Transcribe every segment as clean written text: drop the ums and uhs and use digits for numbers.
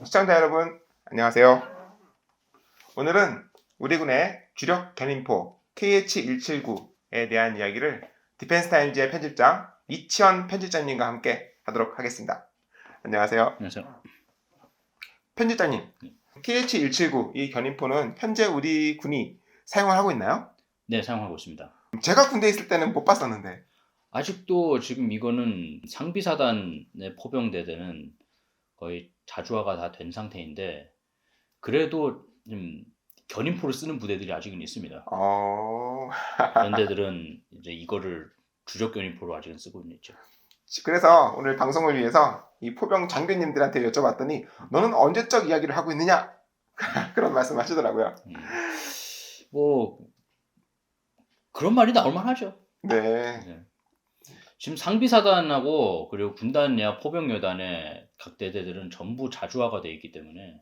시청자 여러분, 안녕하세요. 오늘은 우리 군의 주력 견인포 KH-179에 대한 이야기를 디펜스타임즈의 편집장 이치원 편집장님과 함께 하도록 하겠습니다. 안녕하세요. 안녕하세요. 편집장님, KH-179 이 견인포는 현재 우리 군이 사용을 하고 있나요? 네, 사용하고 있습니다. 제가 군대에 있을 때는 못 봤었는데. 아직도 지금 이거는 상비사단의 포병대대는 거의 자주화가 다 된 상태인데 그래도 좀 견인포를 쓰는 부대들이 아직은 있습니다. 그런 데들은 이제 이거를 주력 견인포로 아직은 쓰고 있죠. 그래서 오늘 방송을 위해서 이 포병 장교님들한테 여쭤봤더니 너는 언제적 이야기를 하고 있느냐? 그런 말씀 하시더라고요. 뭐 그런 말이 나올 만하죠. 네. 지금 상비사단하고 그리고 군단야 포병여단의 각 대대들은 전부 자주화가 되어 있기 때문에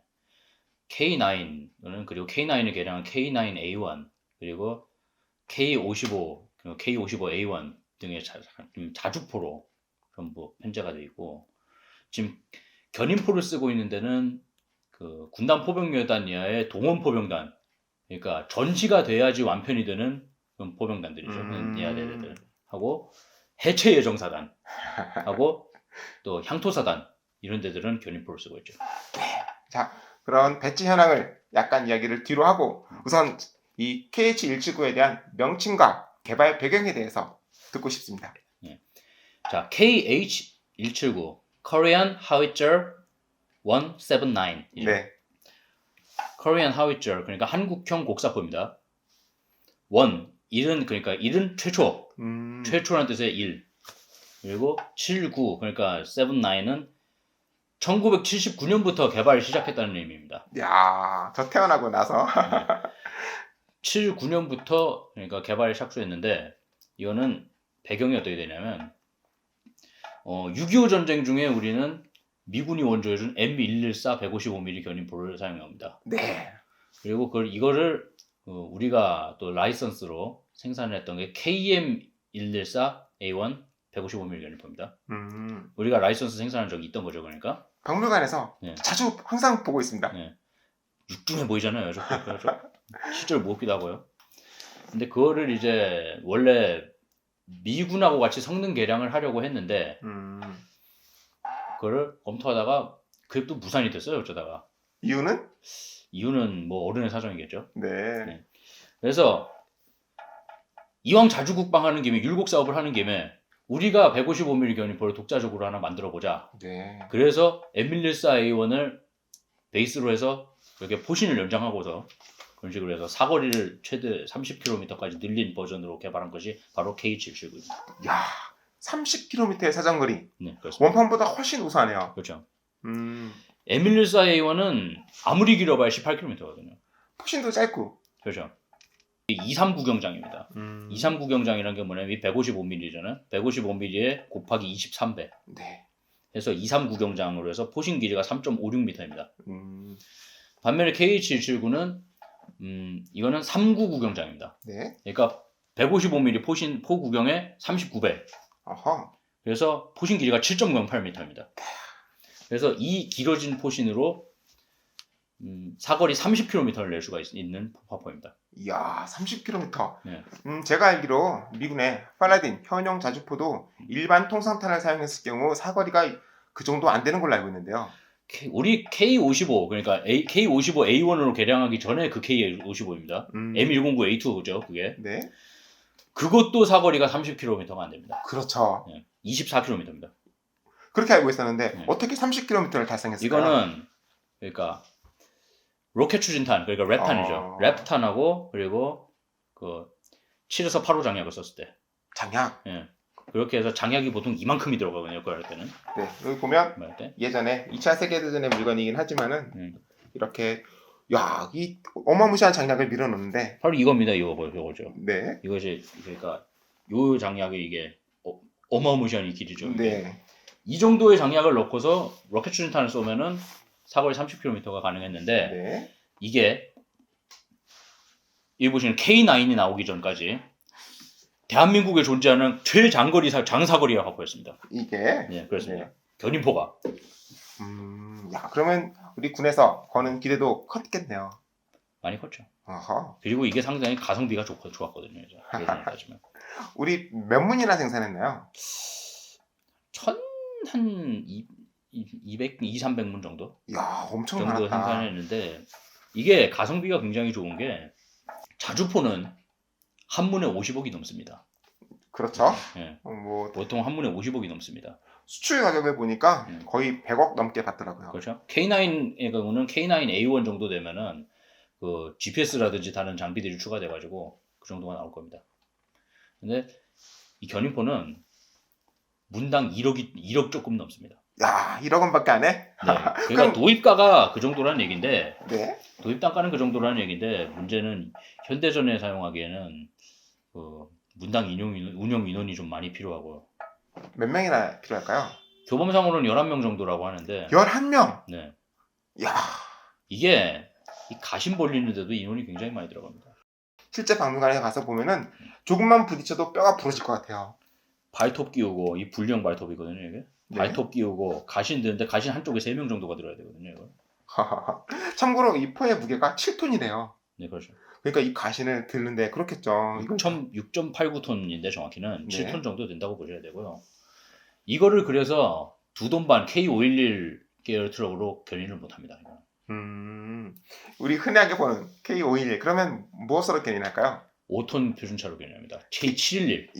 K9는 그리고 K9을 개량한 K9A1 그리고 K55, K55A1 등의 자주포로 전부 편제가 되어 있고 지금 견인포를 쓰고 있는 데는 그 군단 포병여단 이하의 동원 포병단 그러니까 전시가 돼야지 완편이 되는 그런 포병단들이죠. 이하 대대들 하고 해체 예정사단 하고 또 향토사단 이런 데들은 견인포를 쓰고 있죠. 자, 그런 배치 현황을 약간 이야기를 뒤로 하고 우선 이 KH-179에 대한 명칭과 개발 배경에 대해서 듣고 싶습니다. 자, KH-179 Korean Howitzer 179. 네. Korean Howitzer 그러니까 한국형 곡사포입니다. 1은 그러니까 1은 최초, 최초라는 뜻의 1. 그리고 79 그러니까 79는 1979년부터 개발을 시작했다는 의미입니다. 야, 저 태어나고 나서 79년부터 그러니까 개발을 착수했는데 이거는 배경이 어떻게 되냐면 6.25 전쟁 중에 우리는 미군이 원조해준 M114 155mm 견인포를 사용합니다. 네. 그리고 이거를 우리가 또 라이선스로 생산했던 게 KM114A1 155mm 견인포입니다. 우리가 라이선스 생산한 적이 있던 거죠, 그러니까. 박물관에서 네. 자주 항상 보고 있습니다. 네. 육중해 보이잖아요, 실제로 무겁기도 하고요. 근데 그거를 이제 원래 미군하고 같이 성능 개량을 하려고 했는데 그거를 검토하다가 그게 또 무산이 됐어요, 어쩌다가. 이유는 뭐 어른의 사정이겠죠. 네. 그래서 이왕 자주 국방하는 김에 율곡 사업을 하는 김에 우리가 155mm 견인포를 독자적으로 하나 만들어 보자. 네. 그래서 M114A1을 베이스로 해서 이렇게 포신을 연장하고서 그런 식으로 해서 사거리를 최대 30km까지 늘린 버전으로 개발한 것이 바로 KH-179입니다. 야, 30km의 사정거리. 네, 그렇습니다. 원판보다 훨씬 우수하네요. 그렇죠. M114A1은 아무리 길어봐야 18km거든요. 포신도 짧고. 그렇죠. 239경장입니다. 239경장이라는 게 뭐냐면 155mm잖아요. 155mm에 곱하기 23배. 네. 해서 239경장으로 해서 포신 길이가 3.56m입니다. 반면에 KH-179는 이거는 399경장입니다. 네. 그러니까 155mm 포 구경에 39배. 아하. 그래서 포신 길이가 7.08m입니다. 그래서 이 길어진 포신으로 사거리 30km를 낼 수가 있는 화포입니다. 이야, 30km. 네. 제가 알기로 미군의 팔라딘 현용 자주포도 일반 통상탄을 사용했을 경우 사거리가 그 정도 안 되는 걸로 알고 있는데요. 우리 K55 그러니까 K55A1으로 개량하기 전에 그 K55입니다. M109A2죠, 그게. 네. 그것도 사거리가 30km가 안 됩니다. 그렇죠. 네, 24km입니다. 그렇게 알고 있었는데 네. 어떻게 30km를 달성했을까요? 이거는 그러니까 로켓 추진탄 그러니까 랩탄이죠. 랩탄하고 그리고 그 7에서 8호 장약을 썼을 때. 장약. 예. 그렇게 해서 장약이 보통 이만큼이 들어가거든요. 그거 할 때는. 네. 여기 보면 예전에 2차 세계대전의 물건이긴 하지만은 이렇게 야, 이 어마무시한 장약을 밀어넣는데 바로 이겁니다. 이거죠. 네. 이것이 그러니까 요 장약이 이게 어마무시한 이 길이죠. 네. 이 정도의 장약을 넣고서 로켓 추진탄을 쏘면은 사거리 30km가 가능했는데 네. 이게 여기 보시면 K9이 나오기 전까지 대한민국에 존재하는 최장거리 장사거리와 화포였습니다. 이게 네, 그렇습니다. 네. 견인포가. 야, 그러면 우리 군에서 거는 기대도 컸겠네요. 많이 컸죠. 어허. 그리고 이게 상당히 가성비가 좋았거든요. 이제. 예전에 따지면. 우리 몇 문이나 생산했나요? 한 200, 300문 정도? 이야, 엄청 정도 많았다. 생산했는데 이게 가성비가 굉장히 좋은 게 자주포는 한 문에 50억이 넘습니다. 그렇죠. 예. 뭐 보통 한 문에 50억이 넘습니다. 수출 가격을 보니까 거의 100억 넘게 받더라고요. 그렇죠. K9의 경우는 K9A1 정도 되면은 그 GPS라든지 다른 장비들이 추가돼가지고 그 정도가 나올 겁니다. 근데 이 견인포는 문당 1억 조금 넘습니다. 야, 1억 원밖에 안 해? 네. 그러니까 도입가가 그 정도라는 얘기인데 네. 도입 단가는 그 정도라는 얘기인데 문제는 현대전에 사용하기에는 그 문당 운영 인원이 좀 많이 필요하고 몇 명이나 필요할까요? 교범상으로는 11명 정도라고 하는데 11명. 네. 야, 이게 이 가심 벌리는데도 인원이 굉장히 많이 들어갑니다. 실제 박물관에 가서 보면은 조금만 부딪혀도 뼈가 부러질 것 같아요. 발톱 끼우고 이 불량 발톱이거든요, 이게. 네. 발톱 끼우고 가신 드는데 가신 한쪽에 3명 정도가 들어야 되거든요, 이거. 참고로 이 포의 무게가 7톤이래요. 네, 그렇죠. 그러니까 이 가신을 드는데 그렇겠죠. 이건 6.89톤인데 정확히는 네. 7톤 정도 된다고 보셔야 되고요. 이거를 그래서 2돈 반 K511 계열 트럭으로 견인을 못 합니다. 이거. 우리 흔하게 보는 K511 그러면 무엇으로 견인할까요? 5톤 표준차로 견인합니다. K711.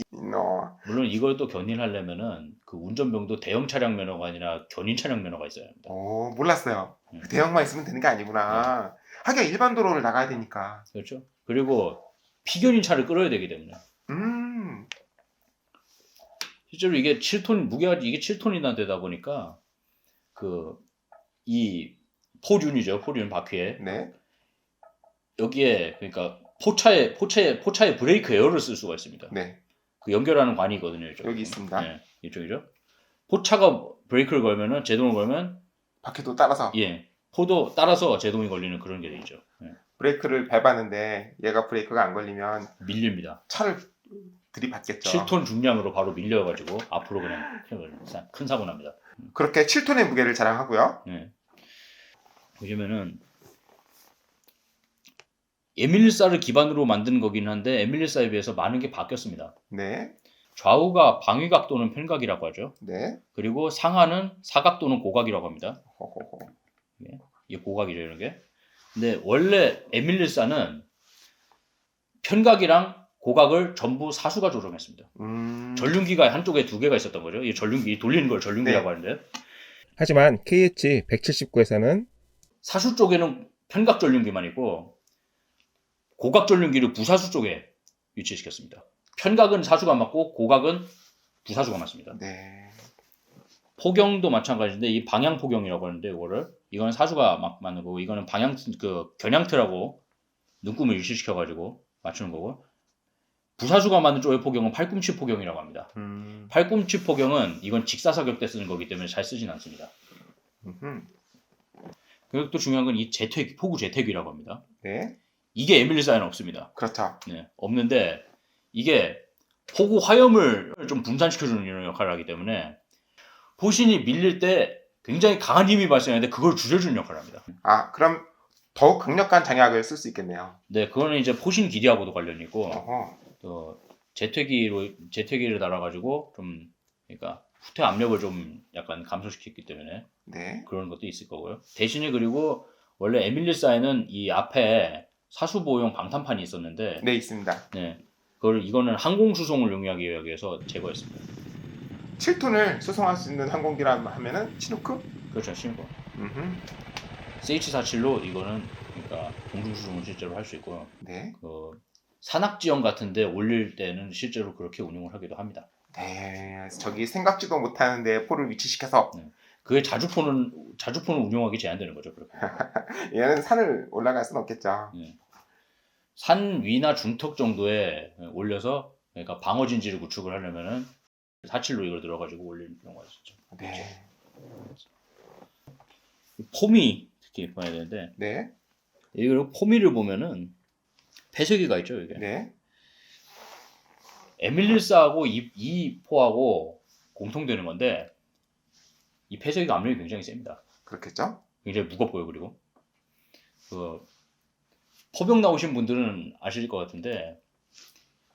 물론 이걸 또 견인하려면은 그 운전병도 대형 차량 면허가 아니라 견인 차량 면허가 있어야 합니다. 오, 몰랐어요. 대형만 있으면 되는 게 아니구나. 하긴 일반 도로를 나가야 되니까. 그렇죠. 그리고 피견인 차를 끌어야 되기 때문에. 실제로 이게 7톤 무게가 이게 7톤이나 되다 보니까 그 이 포륜이죠. 포륜 바퀴에 네. 여기에 그러니까 포차에 브레이크 에어를 쓸 수가 있습니다. 네. 그 연결하는 관이거든요. 이쪽. 여기 있습니다. 네, 이쪽이죠. 포차가 브레이크를 걸면은 제동을 걸면 바퀴도 따라서 포도 따라서 제동이 걸리는 그런 게 되죠. 브레이크를 밟았는데 얘가 브레이크가 안 걸리면 밀립니다. 차를 들이받겠죠. 7톤 중량으로 바로 밀려가지고 앞으로 그냥 큰 사고 납니다. 그렇게 7톤의 무게를 자랑하고요. 네. 보시면은 에밀리사를 기반으로 만든 거긴 한데 에밀리사에 비해서 많은 게 바뀌었습니다. 네. 좌우가 방위각 또는 편각이라고 하죠. 네. 그리고 상하는 사각 또는 고각이라고 합니다. 호호호. 이게 고각이죠, 이런 게. 근데 원래 에밀리사는 편각이랑 고각을 전부 사수가 조정했습니다. 전륜기가 한쪽에 2개가 있었던 거죠. 이 전륜기 돌리는 걸 전륜기라고 하는데. 하지만 KH-179에서는 사수 쪽에는 편각 전륜기만 있고 고각 전륜기를 부사수 쪽에 위치시켰습니다. 편각은 사수가 맞고 고각은 부사수가 맞습니다. 네. 포경도 마찬가지인데 이 방향 포경이라고 하는데 이거는 사수가 맞는 거고 이거는 방향 겨냥트라고 눈금을 일치시켜 가지고 맞추는 거고 부사수가 맞는 쪽의 포경은 팔꿈치 포경이라고 합니다. 팔꿈치 포경은 이건 직사사격 때 쓰는 거기 때문에 잘 쓰진 않습니다. 그리고 또 중요한 건 이 포구 재택이라고 합니다. 네. 이게 에밀리사에는 없습니다. 그렇죠. 네, 없는데 이게 포구 화염을 좀 분산시켜주는 이런 역할을 하기 때문에 포신이 밀릴 때 굉장히 강한 힘이 발생하는데 그걸 줄여주는 역할을 합니다. 아, 그럼 더욱 강력한 장약을 쓸 수 있겠네요. 네, 그거는 이제 포신 길이하고도 관련이 있고 어허. 또 재퇴기를 달아가지고 좀 그러니까 후퇴 압력을 좀 약간 감소시켰기 때문에 네. 그런 것도 있을 거고요. 대신에 그리고 원래 에밀리사에는 이 앞에 사수보호용 방탄판이 있었는데 네, 있습니다. 네, 이거는 항공 수송을 용이하기 위해서 제거했습니다. 7톤을 수송할 수 있는 항공기라 하면은 치누크? 그렇죠, 신고. CH-47로 이거는 그러니까 공중 수송을 실제로 할 수 있고요. 네. 그 산악 지형 같은데 올릴 때는 실제로 그렇게 운용을 하기도 합니다. 네. 저기 생각지도 못하는데 포를 위치시켜서 그게 자주포는 운용하기 제한되는 거죠. 그렇게. 얘는 산을 올라갈 수는 없겠죠. 산 위나 중턱 정도에 올려서 그러니까 방어 진지를 구축을 하려면은 47로 이걸 들어가지고 올리는 경우가 있었죠. 네. 포미 특히 봐야 되는데 네. 이거 포미를 보면은 폐쇄기가 있죠, 이게. 네. 에밀리스하고 이 포하고 공통되는 건데 이 폐쇄기가 압력이 굉장히 셉니다. 그렇겠죠? 굉장히 무겁고요. 그리고 그 포병 나오신 분들은 아실 것 같은데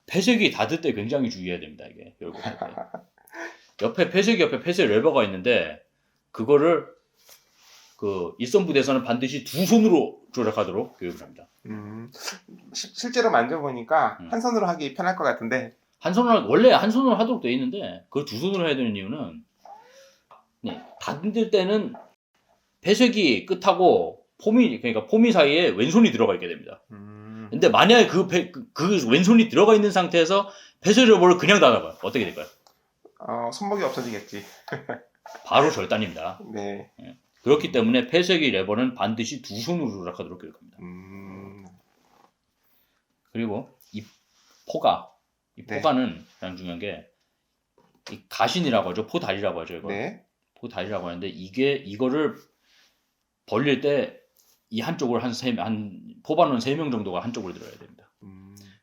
폐쇄기 닫을 때 굉장히 주의해야 됩니다. 이게 열고 닫을 때. 옆에 폐쇄기 옆에 폐쇄 레버가 있는데 그거를 그 일선 부대에서는 반드시 두 손으로 조작하도록 교육을 합니다. 실제로 만져보니까 한 손으로 하기 편할 것 같은데 원래 한 손으로 하도록 되어 있는데 그걸 두 손으로 해야 되는 이유는 닫을 때는 폐쇄기 끝하고 그러니까 포미 사이에 왼손이 들어가 있게 됩니다. 근데 만약에 그 왼손이 들어가 있는 상태에서 폐쇄 레버를 그냥 닫아봐요. 어떻게 될까요? 손목이 없어지겠지. 바로 절단입니다. 네. 그렇기 때문에 폐쇄기 레버는 반드시 두 손으로 조작하도록 교육합니다. 그리고 이 포가는 가장 중요한 게 이 가신이라고 하죠. 포다리라고 하죠. 이거. 네. 포다리라고 하는데 이거를 벌릴 때 이 한쪽을 포반원 3명 정도가 한쪽으로 들어야 됩니다.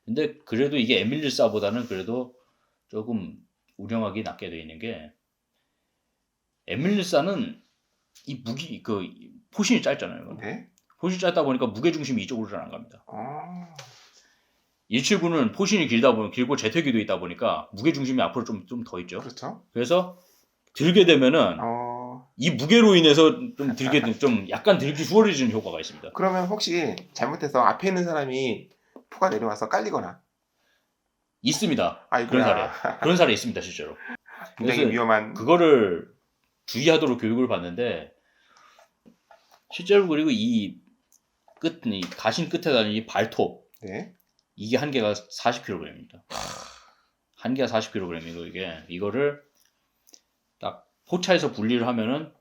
근데 그래도 이게 M114보다는 그래도 조금 운영하기 낮게 되어 있는 게 M114는 이 포신이 짧잖아요. 네. 포신이 짧다 보니까 무게 중심이 이쪽으로 잘 안 갑니다. 179는 포신이 길고 제퇴기도 있다 보니까 무게 중심이 앞으로 좀 더 있죠. 그렇죠. 그래서 들게 되면은 이 무게로 인해서 좀 약간 들기 수월해지는 효과가 있습니다. 그러면 혹시 잘못해서 앞에 있는 사람이 포가 내려와서 깔리거나 있습니다. 아이고야. 그런 사례 있습니다, 실제로. 굉장히 위험한. 그거를 주의하도록 교육을 받는데 실제로 그리고 이 가신 끝에 달린 이 발톱 네. 이게 한 개가 40kg입니다. 한 개가 40kg이고 이거를 딱 포차에서 분리를 하면은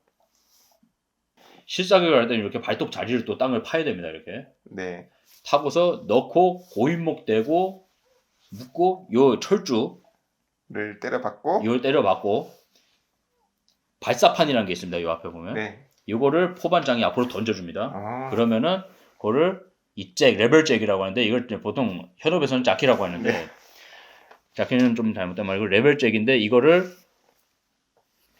실사격을 할 때는 이렇게 발톱 자리를 또 땅을 파야 됩니다. 이렇게. 네. 타고서 넣고 고인목 대고 묶고 요 철주를 때려박고 이걸 때려박고 발사판이라는 게 있습니다. 요 앞에 보면. 네. 요거를 포반장이 앞으로 던져줍니다. 그러면은 그거를 레벨잭이라고 하는데 이걸 보통 현업에서는 자키라고 하는데 네. 자키는 좀 잘못된 말이고 레벨잭인데 이거를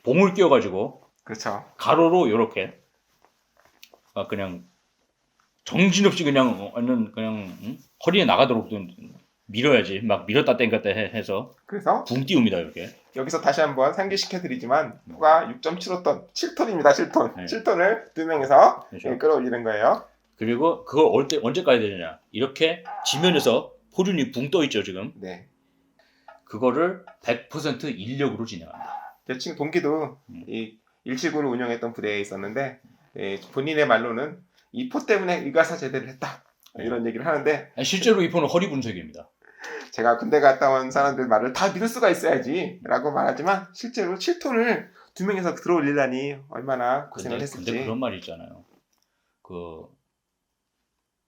봉을 끼워가지고 그렇죠. 가로로 요렇게 그냥 정신없이 그냥 허리에 나가도록 밀어야지 막 밀었다 땡겼다 해서 그래서 붕 띄웁니다. 이렇게. 여기서 다시 한번 상기시켜드리지만 포가 6.75톤 7톤입니다. 7톤 네. 7톤을 2명에서 그렇죠. 끌어올리는 거예요. 그리고 그걸 언제까지 되느냐 이렇게 지면에서 포륜이 붕 떠 있죠 지금. 네. 그거를 100% 인력으로 진행합니다. 제 친구 동기도 이 179를 운영했던 부대에 있었는데 본인의 말로는 이 포 때문에 의가사제대를 했다 이런 얘기를 하는데 실제로 이 포는 허리 분쇄기입니다. 제가 군대 갔다 온 사람들 말을 다 믿을 수가 있어야지 라고 말하지만 실제로 7톤을 2명에서 들어올리다니 얼마나 고생을 했을지. 근데 그런 말이 있잖아요.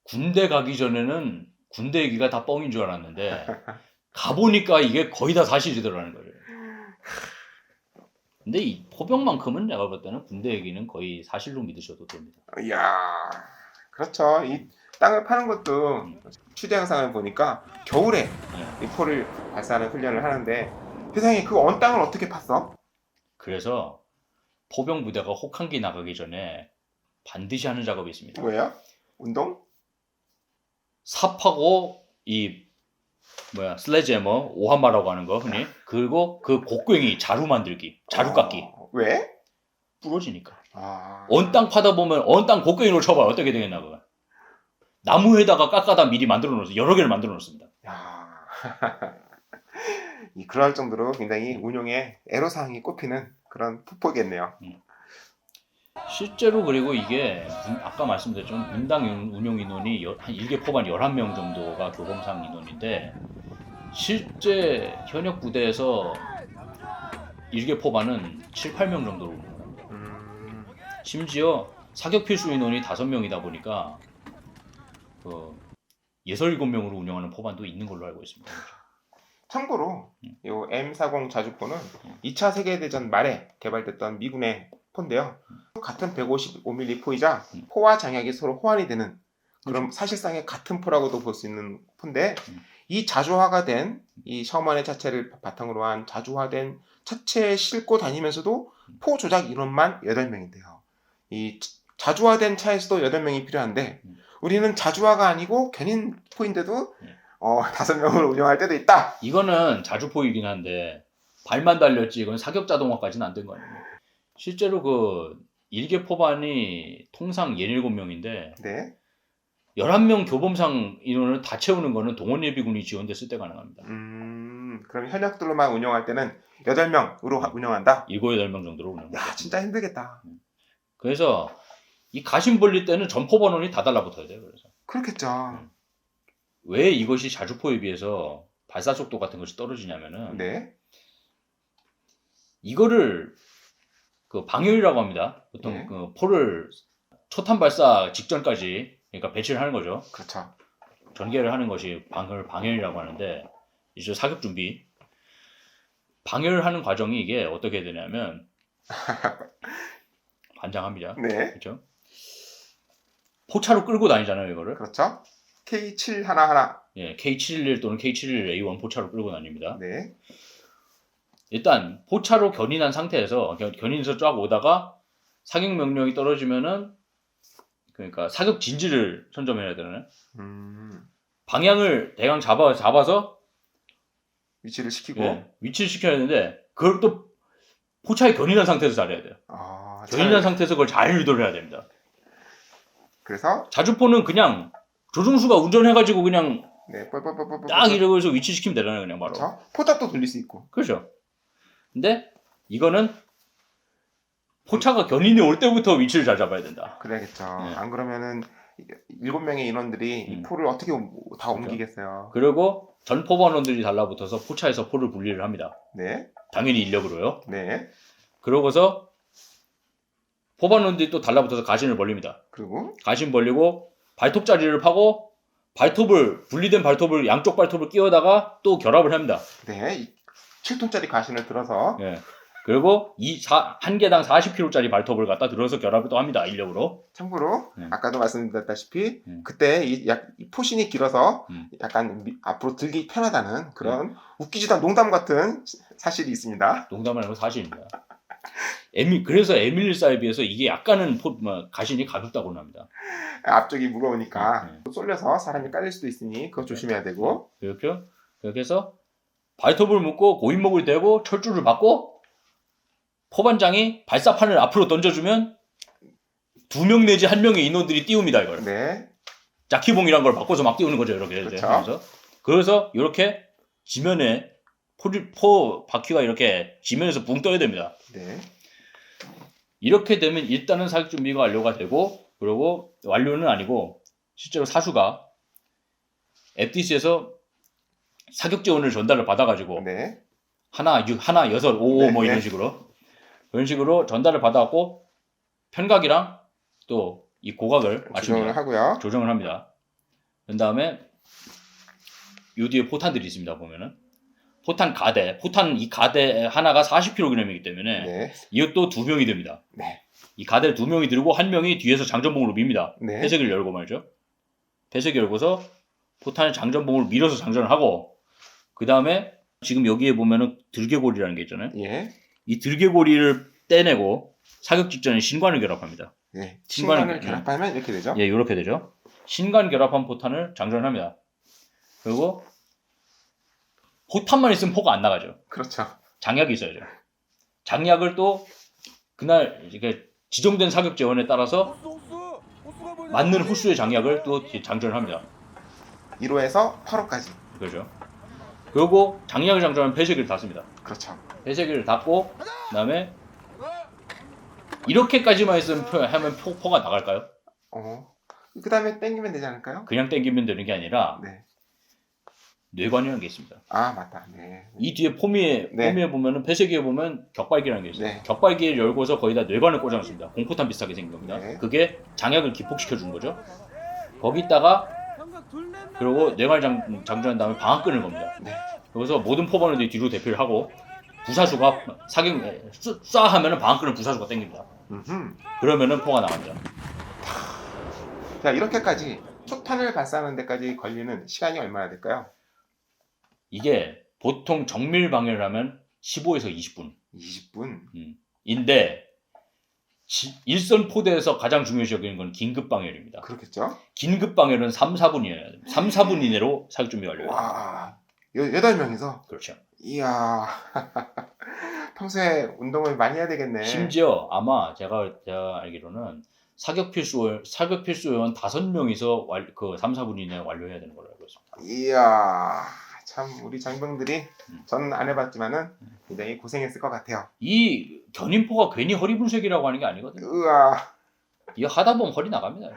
군대 가기 전에는 군대 얘기가 다 뻥인 줄 알았는데 가보니까 이게 거의 다 사실이더라는 거예요. 근데 이 포병만큼은 내가 볼 때는 군대 얘기는 거의 사실로 믿으셔도 됩니다. 이야, 그렇죠. 이 땅을 파는 것도 취재 영상을 보니까 겨울에 이 포를 발사하는 훈련을 하는데 세상에 그 언 땅을 어떻게 팠어? 그래서 포병 부대가 혹한기 나가기 전에 반드시 하는 작업이 있습니다. 뭐예요? 운동? 삽하고 슬래지해머 오하마라고 하는 거 흔히 그리고 그 곡괭이 자루 만들기 자루 깎기. 왜? 부러지니까. 언 땅 파다 보면 언 땅 곡괭이로 쳐봐요. 어떻게 되겠나 그거. 나무에다가 깎아다 미리 만들어 놓았어요. 여러 개를 만들어 놓습니다. 그럴 정도로 굉장히 운용에 애로사항이 꼽히는 그런 폭포겠네요. 실제로 그리고 이게 아까 말씀드렸지만 분당 운용 인원이 한 일개 포반 11명 정도가 교범상 인원인데 실제 현역 부대에서 일개 포반은 7, 8명 정도로 운영합니다. 심지어 사격 필수 인원이 5명이다 보니까 67명으로 운영하는 포반도 있는 걸로 알고 있습니다. 참고로 요 M40 자주포는 2차 세계대전 말에 개발됐던 미군의 포인데요. 같은 155mm 포이자 포와 장약이 서로 호환이 되는 그럼 사실상의 같은 포라고도 볼 수 있는 포인데 이 자주화가 된 이 셔먼의 차체를 바탕으로 한 자주화된 차체에 싣고 다니면서도 포 조작 인원만 8명인데요. 이 자주화된 차에서도 8명이 필요한데 우리는 자주화가 아니고 견인포인데도 5명을 운영할 때도 있다. 이거는 자주포이긴 한데 발만 달렸지 이건 사격 자동화까지는 안 된 거 아니에요. 실제로 그 일개 포반이 통상 17명인데 네. 11명 교범상 인원을 다 채우는 거는 동원예비군이 지원됐을 때 가능합니다. 그럼 현역들로만 운영할 때는 8명으로 운영한다? 7, 8명 정도로 운영합니다. 야, 진짜 힘들겠다. 그래서 이 가심 벌릴 때는 전포반원이 다 달라붙어야 돼요. 그래서 그렇겠죠. 왜 이것이 자주포에 비해서 발사 속도 같은 것이 떨어지냐면은 네. 이거를 그 방열이라고 합니다. 보통 네. 그 포를 초탄 발사 직전까지 그러니까 배치를 하는 거죠. 그렇죠. 전개를 하는 것이 방열이라고 하는데 이제 사격 준비 방열하는 과정이 이게 어떻게 되냐면 반장합니다. 네. 그렇죠? 포차로 끌고 다니잖아요, 이거를. 그렇죠. K711. 예, K711 또는 K711A1 포차로 끌고 다닙니다. 네. 일단 포차로 견인한 상태에서 견인에서 쫙 오다가 사격 명령이 떨어지면은 그러니까 사격 진지를 선점해야 되나요? 방향을 대강 잡아서 위치를 시키고. 예, 위치를 시켜야 되는데 그걸 또 포차에 견인한 상태에서 잘해야 돼요. 견인한 상태에서 그걸 잘 유도를 해야 됩니다. 그래서 자주포는 그냥 조종수가 운전해가지고 그냥 네, 딱 이러고 해서 위치 시키면 되잖아요, 그냥 바로. 그렇죠. 포탑도 돌릴 수 있고. 그렇죠. 근데 이거는 포차가 견인이 올 때부터 위치를 잘 잡아야 된다. 그래야겠죠. 네. 안 그러면은 7명의 인원들이 이 포를 어떻게 다 옮기겠어요. 그리고 전 포반원들이 달라붙어서 포차에서 포를 분리를 합니다. 네. 당연히 인력으로요. 네. 그러고서 포반원들이 또 달라붙어서 가신을 벌립니다. 그리고 가신 벌리고 발톱 자리를 파고 분리된 발톱을 양쪽 발톱을 끼워다가 또 결합을 합니다. 네. 7톤짜리 가신을 들어서 예. 그리고 한 개당 40kg짜리 발톱을 갖다 들어서 결합을 또 합니다. 인력으로. 참고로 아까도 말씀드렸다시피 음. 그때 이 포신이 길어서 약간 앞으로 들기 편하다는 그런 웃기지도 않은 농담 같은 사실이 있습니다. 농담을 하고 사실입니다. 그래서 에밀리 사이비에서 이게 약간은 가신이 가볍다고 합니다. 앞쪽이 무거우니까 쏠려서 사람이 깔릴 수도 있으니 그거 조심해야 되고. 그렇게 해서 발톱을 묶고 고인목을 대고 철줄을 받고 포반장이 발사판을 앞으로 던져주면 2명 내지 1명의 인원들이 띄웁니다, 이걸. 네. 자키봉이란 걸 바꿔서 막 띄우는 거죠, 이렇게. 그렇죠. 그래서 이렇게 지면에 포 바퀴가 이렇게 지면에서 붕 떠야 됩니다. 네. 이렇게 되면 일단은 사격 준비가 완료가 되고, 그리고 완료는 아니고 실제로 사수가 FDC에서 사격 지원을 전달을 받아가지고 네. 하나 6, 5, 네, 뭐 이런 식으로 전달을 받아갖고 편각이랑 또 이 고각을 조정을 하고요. 조정을 합니다. 그 다음에 요 뒤에 포탄들이 있습니다. 보면은 포탄 이 가대 하나가 40kg이기 때문에 네. 이것도 2명이 됩니다. 네. 이 가대를 2명이 들고 1명이 뒤에서 장전봉으로 밉니다. 네. 폐색을 열고 말이죠. 폐색 열고서 포탄의 장전봉을 밀어서 장전을 하고 그 다음에 지금 여기에 보면은 들개고리라는 게 있잖아요. 예. 이 들개고리를 떼내고 사격 직전에 신관을 결합합니다. 네. 신관을 결합하면 이렇게 되죠. 예, 이렇게 되죠. 신관 결합한 포탄을 장전합니다. 그리고 포탄만 있으면 포가 안 나가죠. 그렇죠. 장약이 있어야죠. 장약을 또 그날 이렇게 지정된 사격 재원에 따라서 맞는 호수의 장약을 또 장전을 합니다. 1호에서 8호까지. 그렇죠. 그리고 장약을 장전하면 폐쇄기를 닫습니다. 그렇죠. 폐쇄기를 닫고 그다음에 이렇게까지만 하면 포가 나갈까요? 그 다음에 땡기면 되지 않을까요? 그냥 땡기면 되는 게 아니라 네. 뇌관이라는 게 있습니다. 아, 맞다. 네. 이 뒤에 포미에 보면은 폐쇄기에 보면 격발기라는 게 있어요. 네. 격발기를 열고서 거기다 뇌관을 꽂아놓습니다. 공포탄 비슷하게 생긴 겁니다. 네. 그게 장약을 기폭시켜 주는 거죠. 거기다가 그리고 뇌관 장전한 다음에 방앗끈을 겁니다. 네. 그래서 모든 포반원들이 뒤로 대피를 하고 부사수가 사격 쏴 하면은 방앗끈을 부사수가 당깁니다. 그러면은 포가 나갑니다. 자, 이렇게까지 초탄을 발사하는 데까지 걸리는 시간이 얼마나 될까요? 이게 보통 정밀 방열을 하면 15에서 20분. 20분. 인데 일선 포대에서 가장 중요시 여기는 건 긴급 방열입니다. 그렇겠죠? 긴급 방열은 3, 4분이에요. 3, 4분 이내로 사격 준비 완료해요. 와, 8명이서? 그렇죠. 이야, 평소에 운동을 많이 해야 되겠네. 심지어 아마 제가 알기로는 사격 필수 요원 5명이서 그 3, 4분 이내에 완료해야 되는 걸로 알고 있습니다. 이야, 참 우리 장병들이 저는 안 해봤지만은 굉장히 고생했을 것 같아요. 이 견인포가 괜히 허리 분쇄기라고 하는 게 아니거든요. 으아, 이거 하다 보면 허리 나갑니다.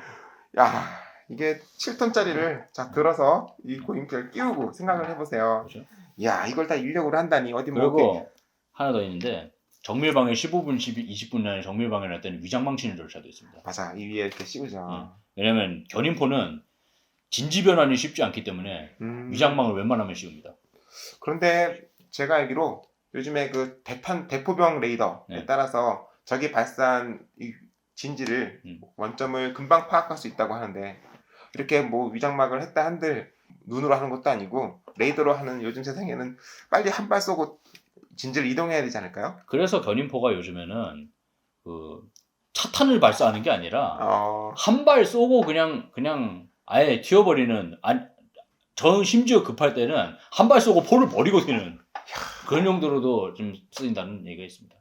야, 이게 7톤짜리를 자 들어서 이 고임표를 끼우고 생각을 해보세요. 그렇죠? 야, 이걸 다 인력으로 한다니 어디 뭐 그리고 하나 더 있는데 정밀방열 15분, 20분 안에 정밀방열 할 때는 위장망 치는 절차도 있습니다. 맞아, 이 위에 이렇게 씌우죠. 왜냐면 견인포는 진지 변환이 쉽지 않기 때문에 위장망을 웬만하면 씌웁니다. 그런데 제가 알기로 요즘에 그 대포병 레이더에 네. 따라서 적이 발사한 이 진지를 원점을 금방 파악할 수 있다고 하는데 이렇게 뭐 위장막을 했다 한들 눈으로 하는 것도 아니고 레이더로 하는 요즘 세상에는 빨리 한 발 쏘고 진지를 이동해야 되지 않을까요? 그래서 견인포가 요즘에는 그 차탄을 발사하는 게 아니라 한 발 쏘고 그냥 아예 튀어버리는 저 심지어 급할 때는 한 발 쏘고 포를 버리고 튀는 그런 용도로도 좀 쓰인다는 얘기가 있습니다.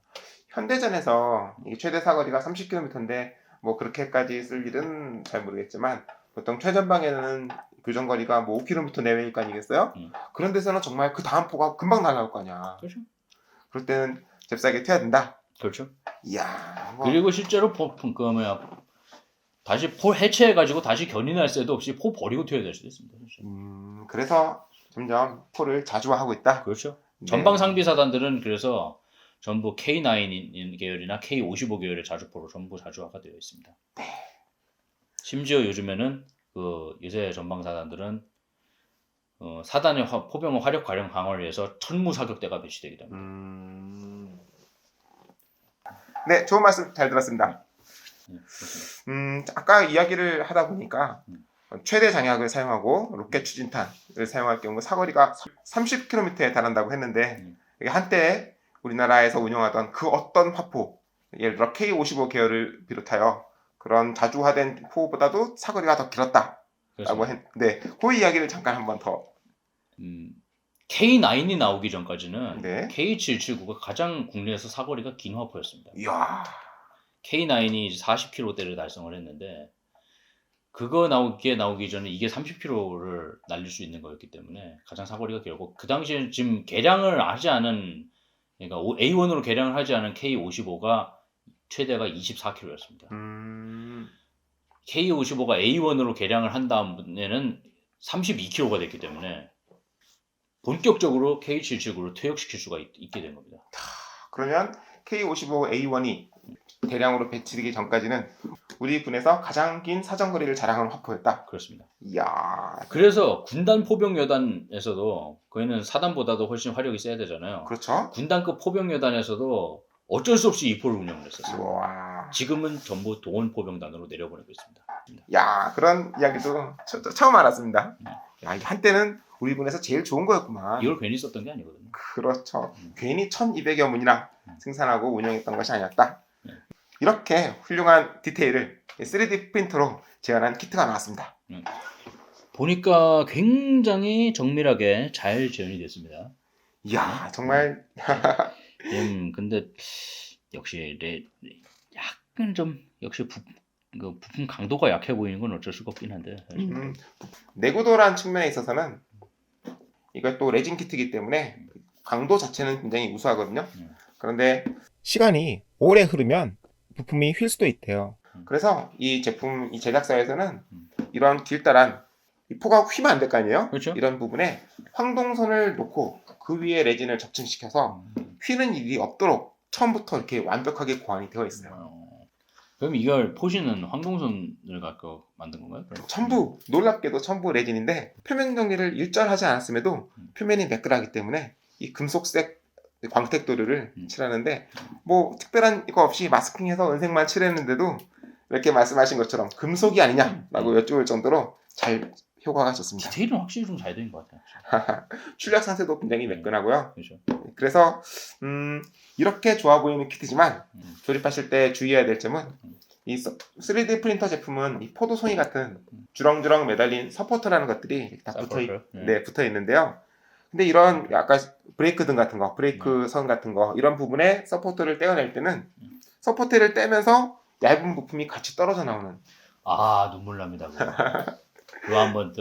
현대전에서 이게 최대 사거리가 30km인데 뭐 그렇게까지 쓸 일은 잘 모르겠지만 보통 최전방에는 교전거리가 뭐 5km 내외일 거 아니겠어요? 그런 데서는 정말 그 다음 포가 금방 날아올 거 아니야. 그렇죠. 그럴 때는 잽싸게 튀어야 된다. 그렇죠. 이야. 뭐. 그리고 실제로 다시 포 해체해가지고 다시 견인할 새도 없이 포 버리고 튀어야 될 수도 있습니다. 그렇죠. 그래서 점점 포를 자주화하고 있다. 그렇죠. 네. 전방 상비 사단들은 그래서 전부 K9 계열이나 K55 계열의 자주포로 전부 자주화가 되어 있습니다. 심지어 요즘에는 그 요새 전방 사단들은 사단의 포병의 화력 가령 강화를 위해서 천무 사격대가 배치되기도 합니다. 네, 좋은 말씀 잘 들었습니다. 아까 이야기를 하다 보니까 최대 장약을 사용하고 로켓 추진탄을 사용할 경우 사거리가 30km에 달한다고 했는데 한때 우리나라에서 운영하던 그 어떤 화포, 예를 들어 K55 계열을 비롯하여 그런 자주화된 포보다도 사거리가 더 길었다라고 했는데 그 이야기를 잠깐 한번 더. K9이 나오기 전까지는 네. K779가 가장 국내에서 사거리가 긴 화포였습니다. 이야. K9이 40km대를 달성을 했는데 그거 나오기 전에 이게 30km를 날릴 수 있는 거였기 때문에 가장 사거리가 길고 그 당시에 지금 개량을 하지 않은 그러니까 A1으로 개량을 하지 않은 K55가 최대가 24km였습니다. K55가 A1으로 개량을 한 다음에는 32km가 됐기 때문에 본격적으로 K779를 퇴역시킬 수가 있게 된 겁니다. 그러면 K55A1이 대량으로 배치되기 전까지는 우리 군에서 가장 긴 사정거리를 자랑하는 화포였다. 그렇습니다. 이야. 그래서 군단 포병여단에서도 그애는 사단보다도 훨씬 화력이 세야 되잖아요. 그렇죠. 군단급 포병여단에서도 어쩔 수 없이 이 포를 운영을 했었어요. 우와. 지금은 전부 동원 포병단으로 내려보내고 있습니다. 야, 그런 이야기도 처음 알았습니다. 야, 이게 한때는 우리 군에서 제일 좋은 거였구만. 이걸 괜히 썼던 게 아니거든요. 그렇죠. 괜히 1200여 문이나 생산하고 운영했던 것이 아니었다. 이렇게 훌륭한 디테일을 3D 프린터로 재현한 키트가 나왔습니다. 보니까 굉장히 정밀하게 잘 재현이 됐습니다. 이야, 정말. 근데 역시 약간 좀 역시 부품 강도가 약해 보이는 건 어쩔 수가 없긴 한데. 내구도란 측면에 있어서는 이거 또 레진 키트이기 때문에 강도 자체는 굉장히 우수하거든요. 그런데 시간이 오래 흐르면 부품이 휠 수도 있대요. 그래서 이 제품, 이 제작사에서는 이런 길다란 이 포가 휘면 안 될 거 아니에요? 그렇죠. 이런 부분에 황동선을 놓고 그 위에 레진을 접층시켜서 휘는 일이 없도록 처음부터 이렇게 완벽하게 고안이 되어 있어요. 그럼 이걸 포시는 황동선을 갖고 만든 건가요? 전부 놀랍게도 전부 레진인데 표면 정리를 일절하지 않았음에도 표면이 매끈하기 때문에 이 금속색 광택 도료를 칠하는데 뭐 특별한 거 없이 마스킹해서 은색만 칠했는데도 이렇게 말씀하신 것처럼 금속이 아니냐라고 여쭤볼 정도로 잘 효과가 좋습니다. 디테일은 확실히 좀 잘 된 것 같아요. 출력 상태도 굉장히 매끈하고요. 그렇죠. 그래서 이렇게 좋아 보이는 키트지만 음. 조립하실 때 주의해야 될 점은 이 3D 프린터 제품은 이 포도송이 같은 주렁주렁 매달린 서포터라는 것들이 다 붙어 있는데요. 근데 이런 아까 브레이크 등 같은 거, 브레이크 선 같은 거 이런 부분에 서포터를 떼어낼 때는 서포터를 떼면서 얇은 부품이 같이 떨어져 나오는. 아 눈물 납니다. 그거 한번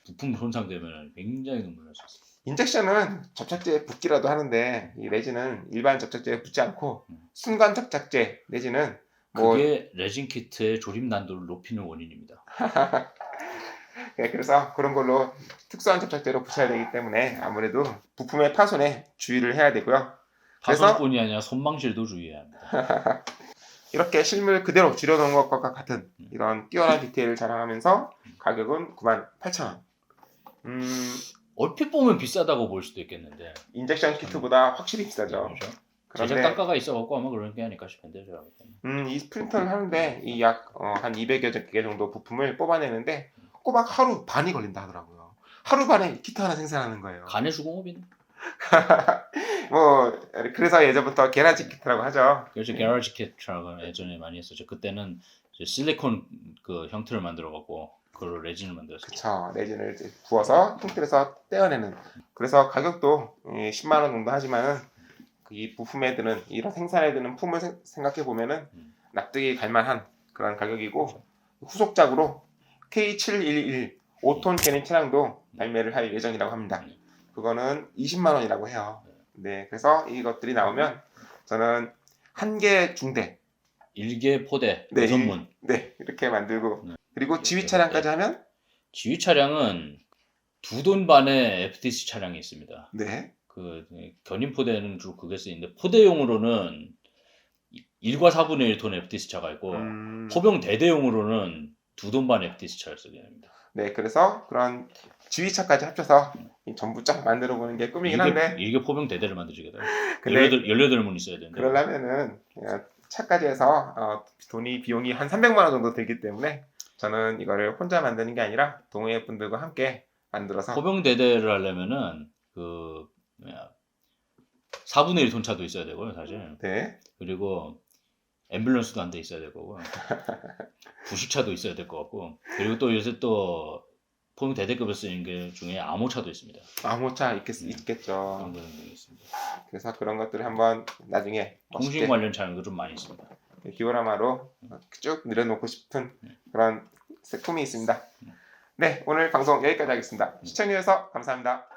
부품 손상되면 굉장히 눈물 날 수 있어요. 인젝션은 접착제에 붙기라도 하는데 이 레진은 일반 접착제에 붙지 않고 순간 접착제 내지는 그게 레진 키트의 조립 난도를 높이는 원인입니다. 네, 그래서 그런 걸로 특수한 접착제로 붙여야 되기 때문에 아무래도 부품의 파손에 주의를 해야 되고요. 그래서 파손뿐이 아니라 손망실도 주의해야 합니다. 이렇게 실물 그대로 줄여놓은 것과 같은 이런 뛰어난 디테일을 자랑하면서 가격은 98,000원. 얼핏 보면 비싸다고 볼 수도 있겠는데 인젝션 키트보다 확실히 비싸죠. 그렇죠? 그런데 제작 단가가 있어갖고 아마 그런 게 아닐까 싶은데 제가 볼 때는. 이 프린터를 하는데 이 약 한 200여 개 정도 부품을 뽑아내는데 꼬박 하루 반이 걸린다 하더라고요. 하루 반에 키트 하나 생산하는 거예요. 간의 수공업이네. 뭐 그래서 예전부터 계란찜 키트라고 하죠. 그래서 게러지 키트라고 예전에 많이 했었죠. 그때는 이제 실리콘 그 형태를 만들어갖고 그걸 레진을 만들었어요. 그쵸. 레진을 이제 부어서 통틀어서 떼어내는. 그래서 가격도 10만 원 정도 하지만은 이 부품에 드는 이런 생산에 드는 품을 생각해 보면은 납득이 갈만한 그런 가격이고 후속작으로 K711 5톤 캐는 차량도 발매를 할 예정이라고 합니다. 그거는 20만 원이라고 해요. 네, 그래서 이것들이 나오면 저는 한 개 중대, 1개 포대, 네, 전문. 네, 이렇게 만들고 그리고 지휘 차량까지 하면 지휘 차량은 2돈 반의 FTC 차량이 있습니다. 네, 그 견인 포대는 주로 그게 쓰이는데 포대용으로는 1과 4분의 1톤 FTC 차가 있고 포병 대대용으로는 2돈 반 FTC 차를 쓰게 됩니다. 네, 그래서 그런 지휘차까지 합쳐서 전부 쫙 만들어 보는 게 꿈이긴 한데 이게 포병 대대를 만드시게 돼요. 근데 18문 있어야 되는데 그러려면은 차까지 해서 비용이 한 300만 원 정도 들기 때문에 저는 이거를 혼자 만드는 게 아니라 동호회 분들과 함께 만들어서 포병 대대를 하려면은 4분의 1톤 차도 있어야 되고요, 사실. 네, 그리고 앰뷸런스도 한 대 있어야 될 거고 부식차도 있어야 될 것 같고 그리고 또 요새 또 포용 대대급을 쓰는 게 중에 암호차도 있습니다. 암호차 있겠죠. 그런 것도 있습니다. 그래서 그런 것들을 한번 나중에 통신 관련 차량도 좀 많이 있습니다. 디오라마로 쭉 늘어놓고 싶은 그런 꿈이 있습니다. 네, 오늘 방송 여기까지 하겠습니다. 시청해주셔서 감사합니다.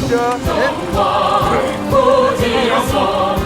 감사합니다. 네. 부지런서